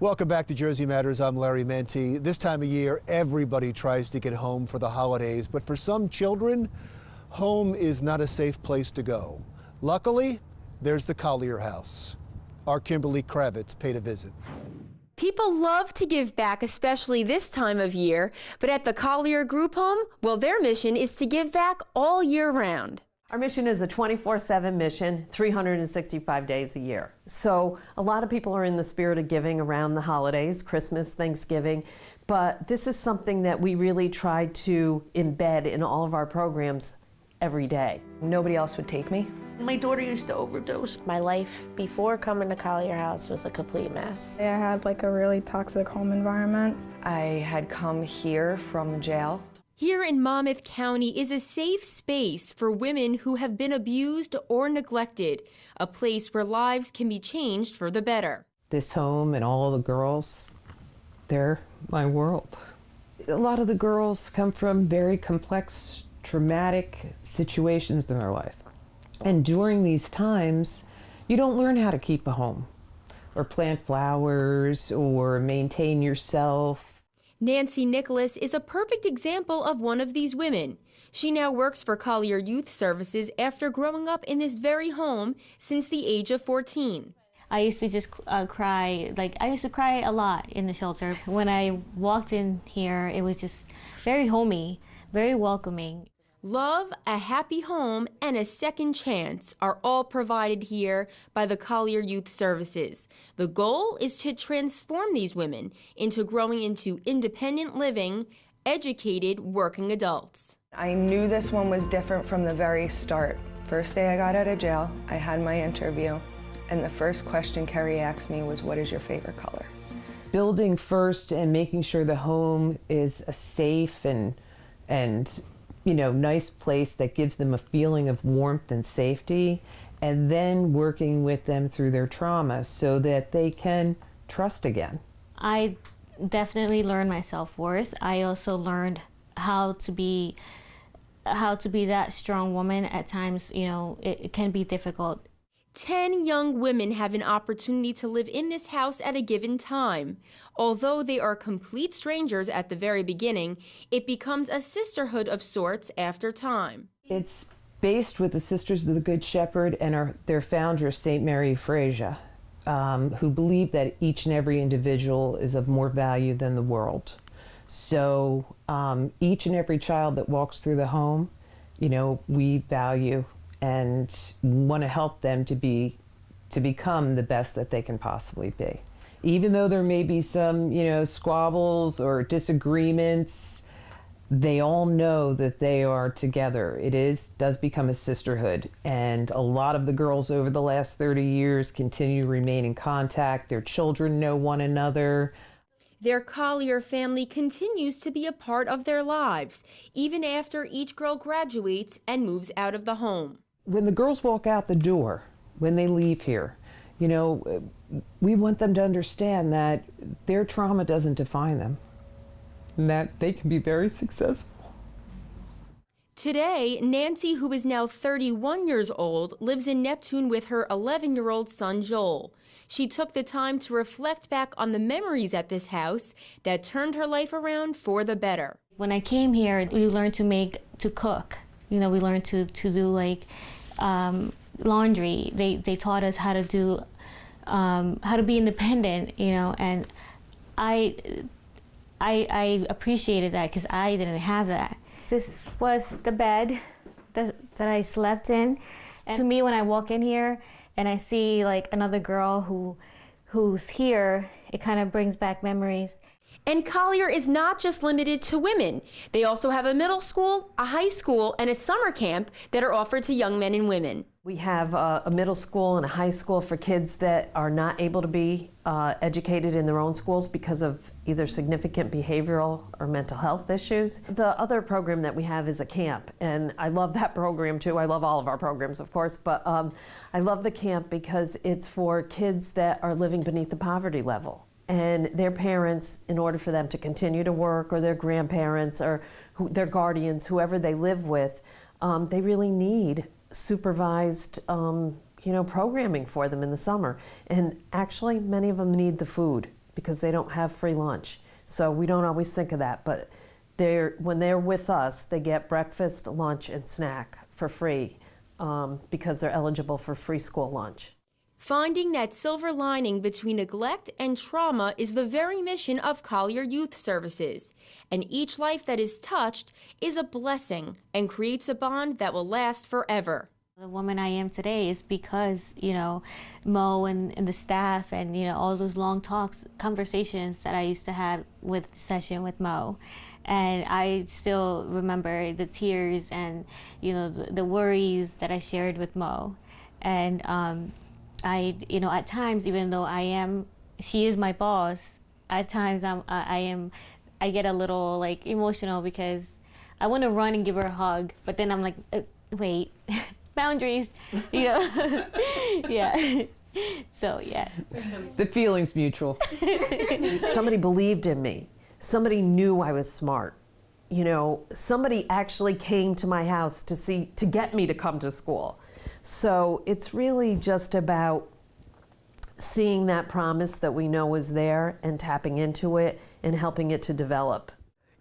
Welcome back to Jersey Matters. I'm Larry Menti. This time of year, everybody tries to get home for the holidays, but for some children, home is not a safe place to go. Luckily, there's the Collier House. Our Kimberly Kravitz paid a visit. People love to give back, especially this time of year, but at the Collier Group Home, well, their mission is to give back all year round. Our mission is a 24/7 mission, 365 days a year. So a lot of people are in the spirit of giving around the holidays, Christmas, Thanksgiving, but this is something that we really try to embed in all of our programs every day. Nobody else would take me. My daughter used to overdose. My life before coming to Collier House was a complete mess. I had like a really toxic home environment. I had come here from jail. Here in Monmouth County is a safe space for women who have been abused or neglected, a place where lives can be changed for the better. This home and all the girls, they're my world. A lot of the girls come from very complex, traumatic situations in their life. And during these times, you don't learn how to keep a home or plant flowers or maintain yourself. Nancy Nicholas is a perfect example of one of these women. She now works for Collier Youth Services after growing up in this very home since the age of 14. I used to just cry, I used to cry a lot in the shelter. When I walked in here, it was just very homey, very welcoming. Love, a happy home, and a second chance are all provided here by the Collier Youth Services. The goal is to transform these women into growing into independent living, educated working adults. I knew this one was different from the very start. First day I got out of jail, I had my interview, and the first question Kerry asked me was, "What is your favorite color?" Building first and making sure the home is a safe and nice place that gives them a feeling of warmth and safety, and then working with them through their trauma so that they can trust again. I definitely learned my self-worth. I also learned how to be that strong woman. At times, it can be difficult. 10 young women have an opportunity to live in this house at a given time. Although they are complete strangers at the very beginning, it becomes a sisterhood of sorts after time. It's based with the Sisters of the Good Shepherd and their founder, St. Mary Fraser, who believe that each and every individual is of more value than the world. So each and every child that walks through the home, we value and want to help them to become the best that they can possibly be. Even though there may be some, squabbles or disagreements, they all know that they are together. It does become a sisterhood, and a lot of the girls over the last 30 years continue to remain in contact. Their children know one another. Their Collier family continues to be a part of their lives, even after each girl graduates and moves out of the home. When the girls walk out the door, when they leave here, we want them to understand that their trauma doesn't define them, and that they can be very successful. Today, Nancy, who is now 31 years old, lives in Neptune with her 11-year-old son, Joel. She took the time to reflect back on the memories at this house that turned her life around for the better. When I came here, we learned to cook. We learned to do laundry. They taught us how to do, how to be independent, and I appreciated that because I didn't have that. This was the bed that I slept in. And to me, when I walk in here and I see another girl who's here, it kind of brings back memories. And Collier is not just limited to women. They also have a middle school, a high school, and a summer camp that are offered to young men and women. We have a middle school and a high school for kids that are not able to be educated in their own schools because of either significant behavioral or mental health issues. The other program that we have is a camp, and I love that program too. I love all of our programs, of course, but I love the camp because it's for kids that are living beneath the poverty level. And their parents, in order for them to continue to work, or their grandparents, or their guardians, whoever they live with, they really need supervised programming for them in the summer. And actually, many of them need the food because they don't have free lunch. So we don't always think of that, but when they're with us, they get breakfast, lunch, and snack for free because they're eligible for free school lunch. Finding that silver lining between neglect and trauma is the very mission of Collier Youth Services. And each life that is touched is a blessing and creates a bond that will last forever. The woman I am today is because, Mo and the staff and, all those long conversations that I used to have with Session with Mo. And I still remember the tears and, the worries that I shared with Mo. And at times, even though she is my boss, at times I get a little emotional because I want to run and give her a hug, but then I'm like, wait, boundaries, yeah. So, yeah. The feeling's mutual. Somebody believed in me. Somebody knew I was smart. Somebody actually came to my house to get me to come to school. So it's really just about seeing that promise that we know is there and tapping into it and helping it to develop.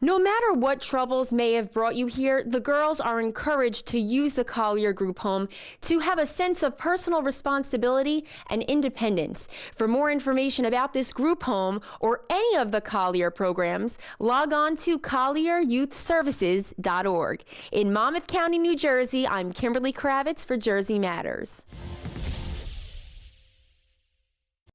No matter what troubles may have brought you here, the girls are encouraged to use the Collier Group Home to have a sense of personal responsibility and independence. For more information about this group home or any of the Collier programs, log on to collieryouthservices.org. In Monmouth County, New Jersey, I'm Kimberly Kravitz for Jersey Matters.